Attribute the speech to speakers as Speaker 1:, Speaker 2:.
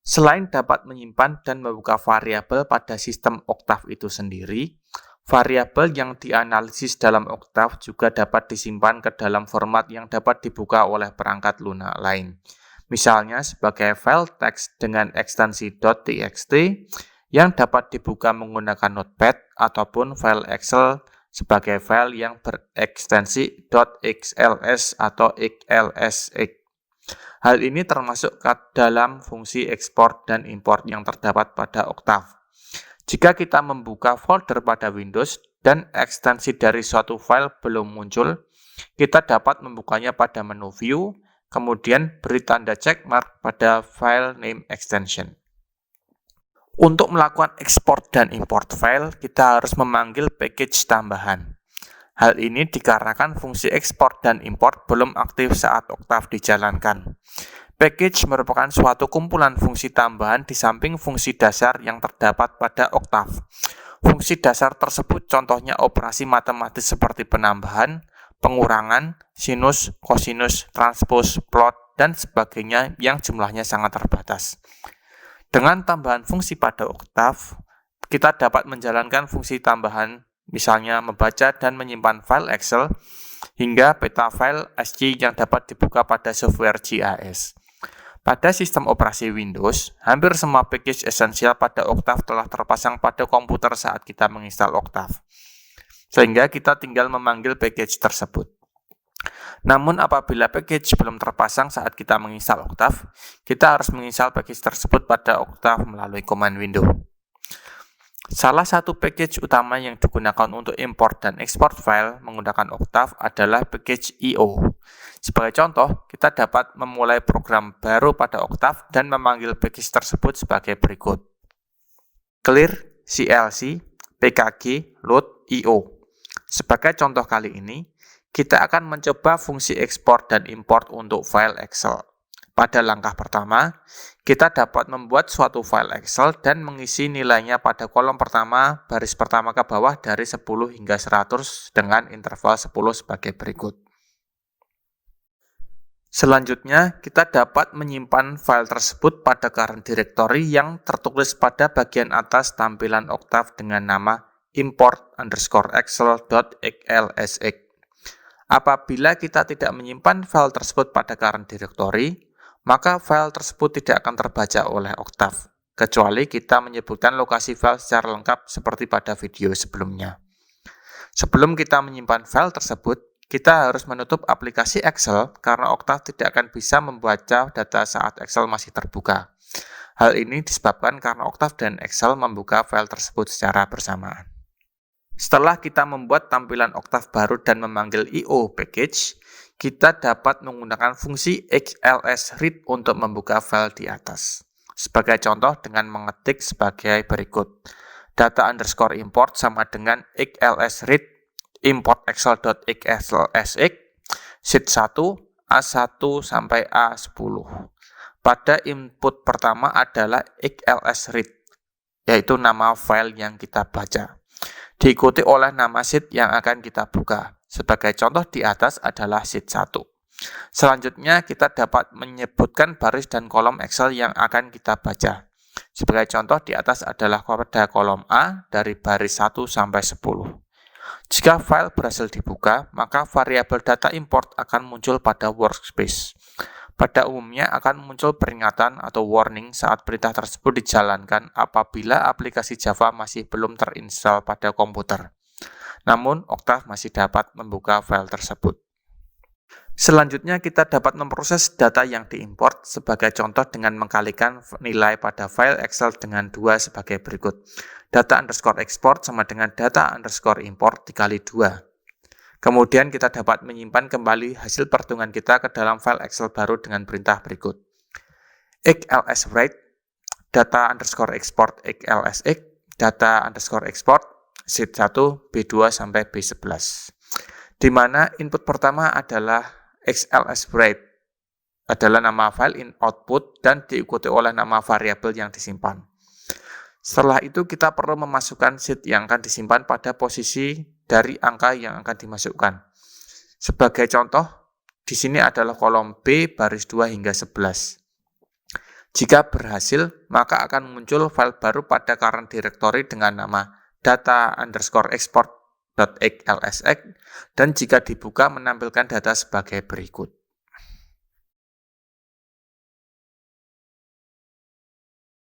Speaker 1: Selain dapat menyimpan dan membuka variabel pada sistem Octave itu sendiri, variabel yang dianalisis dalam Octave juga dapat disimpan ke dalam format yang dapat dibuka oleh perangkat lunak lain. Misalnya sebagai file teks dengan ekstensi .txt yang dapat dibuka menggunakan Notepad ataupun file Excel sebagai file yang berekstensi .xls atau xlsx. Hal ini termasuk ke dalam fungsi ekspor dan import yang terdapat pada Octave. Jika kita membuka folder pada Windows dan ekstensi dari suatu file belum muncul, kita dapat membukanya pada menu View, kemudian beri tanda checkmark pada File Name Extension. Untuk melakukan ekspor dan import file, kita harus memanggil package tambahan. Hal ini dikarenakan fungsi ekspor dan import belum aktif saat Octave dijalankan. Package merupakan suatu kumpulan fungsi tambahan di samping fungsi dasar yang terdapat pada Octave. Fungsi dasar tersebut contohnya operasi matematis seperti penambahan, pengurangan, sinus, kosinus, transpose, plot, dan sebagainya yang jumlahnya sangat terbatas. Dengan tambahan fungsi pada Octave, kita dapat menjalankan fungsi tambahan, misalnya membaca dan menyimpan file Excel, hingga peta file SC yang dapat dibuka pada software GIS. Pada sistem operasi Windows, hampir semua package esensial pada Octave telah terpasang pada komputer saat kita menginstal Octave, sehingga kita tinggal memanggil package tersebut. Namun apabila package belum terpasang saat kita menginstal Octave, kita harus menginstal package tersebut pada Octave melalui command window. Salah satu package utama yang digunakan untuk import dan ekspor file menggunakan Octave adalah package IO. Sebagai contoh, kita dapat memulai program baru pada Octave dan memanggil package tersebut sebagai berikut. Clear CLC pkg load IO. Sebagai contoh kali ini, kita akan mencoba fungsi ekspor dan import untuk file Excel. Pada langkah pertama, kita dapat membuat suatu file Excel dan mengisi nilainya pada kolom pertama, baris pertama ke bawah dari 10 hingga 100 dengan interval 10 sebagai berikut. Selanjutnya, kita dapat menyimpan file tersebut pada current directory yang tertulis pada bagian atas tampilan Octave dengan nama import_excel.xlsx. Apabila kita tidak menyimpan file tersebut pada current directory, maka file tersebut tidak akan terbaca oleh Octave, kecuali kita menyebutkan lokasi file secara lengkap seperti pada video sebelumnya. Sebelum kita menyimpan file tersebut, kita harus menutup aplikasi Excel karena Octave tidak akan bisa membaca data saat Excel masih terbuka. Hal ini disebabkan karena Octave dan Excel membuka file tersebut secara bersamaan. Setelah kita membuat tampilan Octave baru dan memanggil IO package, kita dapat menggunakan fungsi xlsread untuk membuka file di atas. Sebagai contoh dengan mengetik sebagai berikut. Data_import sama dengan xlsread import excel.xlsx sheet 1 A1 sampai A10. Pada input pertama adalah xlsread, yaitu nama file yang kita baca, diikuti oleh nama sheet yang akan kita buka. Sebagai contoh di atas adalah sheet 1. Selanjutnya kita dapat menyebutkan baris dan kolom Excel yang akan kita baca. Sebagai contoh di atas adalah pada kolom A dari baris 1 sampai 10. Jika file berhasil dibuka, maka variabel data import akan muncul pada workspace. Pada umumnya akan muncul peringatan atau warning saat perintah tersebut dijalankan apabila aplikasi Java masih belum terinstall pada komputer. Namun, Octave masih dapat membuka file tersebut. Selanjutnya, kita dapat memproses data yang diimport sebagai contoh dengan mengkalikan nilai pada file Excel dengan 2 sebagai berikut. Data_export sama dengan data_import dikali 2. Kemudian kita dapat menyimpan kembali hasil perhitungan kita ke dalam file Excel baru dengan perintah berikut. xlswrite data_export xlsx data_export sheet 1 B2 sampai B11, di mana input pertama adalah xlswrite adalah nama file in output dan diikuti oleh nama variabel yang disimpan. Setelah itu kita perlu memasukkan sheet yang akan disimpan pada posisi dari angka yang akan dimasukkan. Sebagai contoh, di sini adalah kolom B baris 2 hingga 11. Jika berhasil, maka akan muncul file baru pada current directory dengan nama data_export.xlsx dan jika dibuka menampilkan data sebagai berikut.